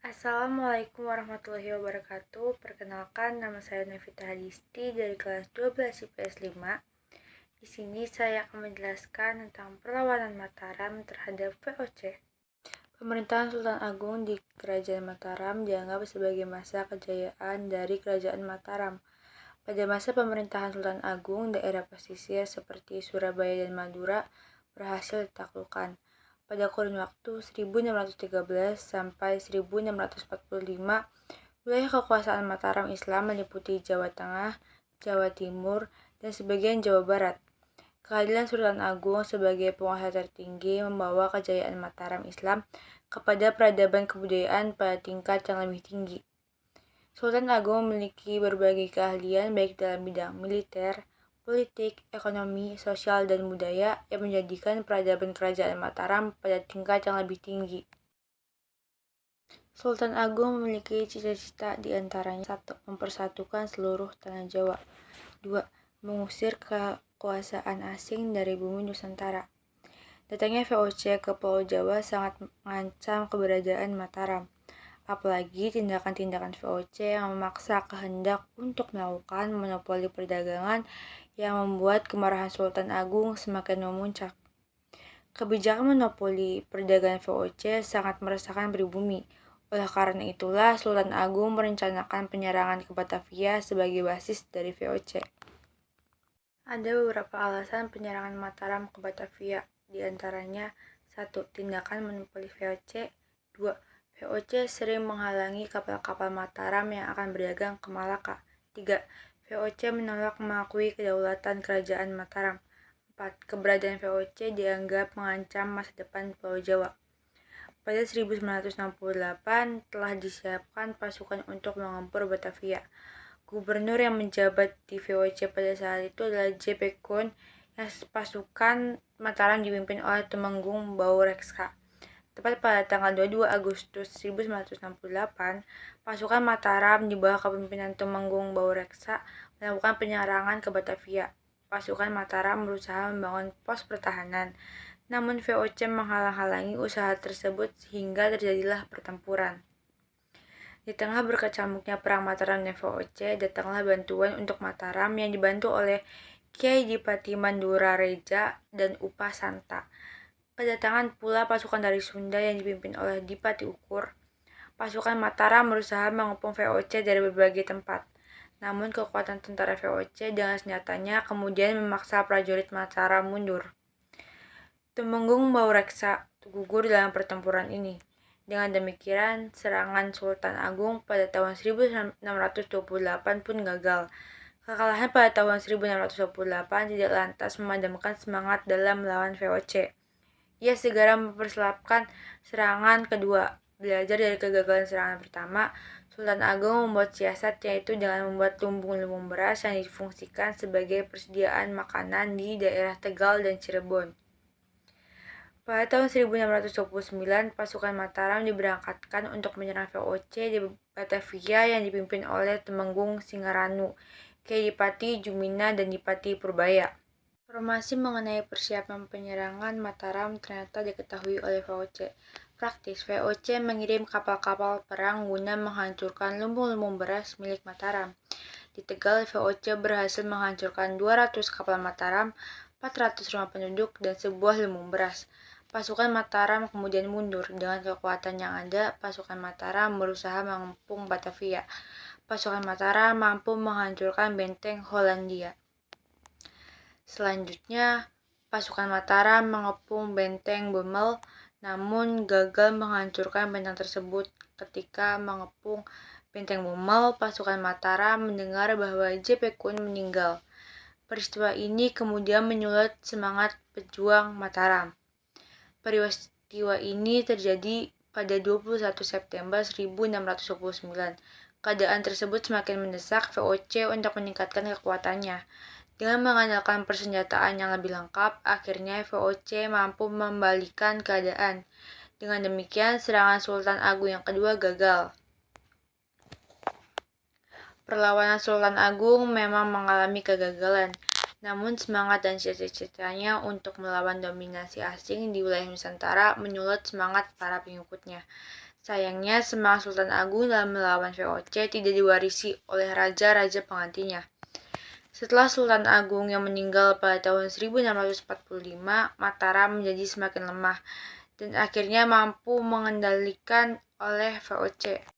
Assalamualaikum warahmatullahi wabarakatuh. Perkenalkan, nama saya Navita Hadisti dari kelas 12 IPS 5. Di sini saya akan menjelaskan tentang perlawanan Mataram terhadap VOC. Pemerintahan Sultan Agung di Kerajaan Mataram dianggap sebagai masa kejayaan dari Kerajaan Mataram. Pada masa pemerintahan Sultan Agung, daerah pesisir seperti Surabaya dan Madura berhasil ditaklukkan. Pada kurun waktu 1613 sampai 1645, wilayah kekuasaan Mataram Islam meliputi Jawa Tengah, Jawa Timur, dan sebagian Jawa Barat. Kehadiran Sultan Agung sebagai penguasa tertinggi membawa kejayaan Mataram Islam kepada peradaban kebudayaan pada tingkat yang lebih tinggi. Sultan Agung memiliki berbagai keahlian baik dalam bidang militer, politik, ekonomi, sosial, dan budaya yang menjadikan peradaban kerajaan Mataram pada tingkat yang lebih tinggi. Sultan Agung memiliki cita-cita di antaranya 1. Mempersatukan seluruh tanah Jawa. 2. Mengusir kekuasaan asing dari bumi Nusantara. Datangnya VOC ke Pulau Jawa sangat mengancam keberadaan Mataram. Apalagi tindakan-tindakan VOC yang memaksa kehendak untuk melakukan monopoli perdagangan yang membuat kemarahan Sultan Agung semakin memuncak. Kebijakan monopoli perdagangan VOC sangat meresahkan pribumi. Oleh karena itulah, Sultan Agung merencanakan penyerangan ke Batavia sebagai basis dari VOC. Ada beberapa alasan penyerangan Mataram ke Batavia, di antaranya 1. Tindakan monopoli VOC. 2. VOC sering menghalangi kapal-kapal Mataram yang akan berdagang ke Malaka. 3. VOC menolak mengakui kedaulatan kerajaan Mataram. 4. Keberadaan VOC dianggap mengancam masa depan Pulau Jawa. Pada 1968 telah disiapkan pasukan untuk mengempur Batavia. Gubernur yang menjabat di VOC pada saat itu adalah J.P. Koon, yang pasukan Mataram dipimpin oleh Tumenggung Baureksa. Tepat pada tanggal 22 Agustus 1968, pasukan Mataram di bawah kepemimpinan Tumenggung Baureksa melakukan penyerangan ke Batavia. Pasukan Mataram berusaha membangun pos pertahanan, namun VOC menghalang-halangi usaha tersebut sehingga terjadilah pertempuran. Di tengah berkecamuknya perang Mataram dan VOC, datanglah bantuan untuk Mataram yang dibantu oleh Kiai Dipati Mandura Reja dan Upah Santa. Kedatangan pula pasukan dari Sunda yang dipimpin oleh Dipati Ukur. Pasukan Mataram berusaha mengepung VOC dari berbagai tempat. Namun kekuatan tentara VOC dengan senjatanya kemudian memaksa prajurit Mataram mundur. Tumenggung Baureksa gugur dalam pertempuran ini. Dengan demikian, serangan Sultan Agung pada tahun 1628 pun gagal. Kekalahan pada tahun 1628 tidak lantas memadamkan semangat dalam melawan VOC. Ia segera mempersiapkan serangan kedua. Belajar dari kegagalan serangan pertama, Sultan Agung membuat siasat, yaitu dengan membuat lumbung-lumbung beras yang difungsikan sebagai persediaan makanan di daerah Tegal dan Cirebon. Pada tahun 1629, pasukan Mataram diberangkatkan untuk menyerang VOC di Batavia yang dipimpin oleh Tumenggung Singaranu, Kiai Dipati Jumina, dan Dipati Purbaya. Informasi mengenai persiapan penyerangan Mataram ternyata diketahui oleh VOC. Praktis, VOC mengirim kapal-kapal perang guna menghancurkan lumbung-lumbung beras milik Mataram. Di Tegal, VOC berhasil menghancurkan 200 kapal Mataram, 400 rumah penduduk, dan sebuah lumbung beras. Pasukan Mataram kemudian mundur. Dengan kekuatan yang ada, pasukan Mataram berusaha mengepung Batavia. Pasukan Mataram mampu menghancurkan benteng Hollandia. Selanjutnya, pasukan Mataram mengepung benteng Bemel, namun gagal menghancurkan benteng tersebut. Ketika mengepung benteng Bemel, pasukan Mataram mendengar bahwa J.P. Koon meninggal. Peristiwa ini kemudian menyulut semangat pejuang Mataram. Peristiwa ini terjadi pada 21 September 1629. Keadaan tersebut semakin mendesak VOC untuk meningkatkan kekuatannya. Dengan mengandalkan persenjataan yang lebih lengkap, akhirnya VOC mampu membalikan keadaan. Dengan demikian, serangan Sultan Agung yang kedua gagal. Perlawanan Sultan Agung memang mengalami kegagalan, namun semangat dan cita-citanya untuk melawan dominasi asing di wilayah Nusantara menyulut semangat para pengikutnya. Sayangnya, semangat Sultan Agung dalam melawan VOC tidak diwarisi oleh raja-raja penggantinya. Setelah Sultan Agung yang meninggal pada tahun 1645, Mataram menjadi semakin lemah dan akhirnya mampu mengendalikan oleh VOC.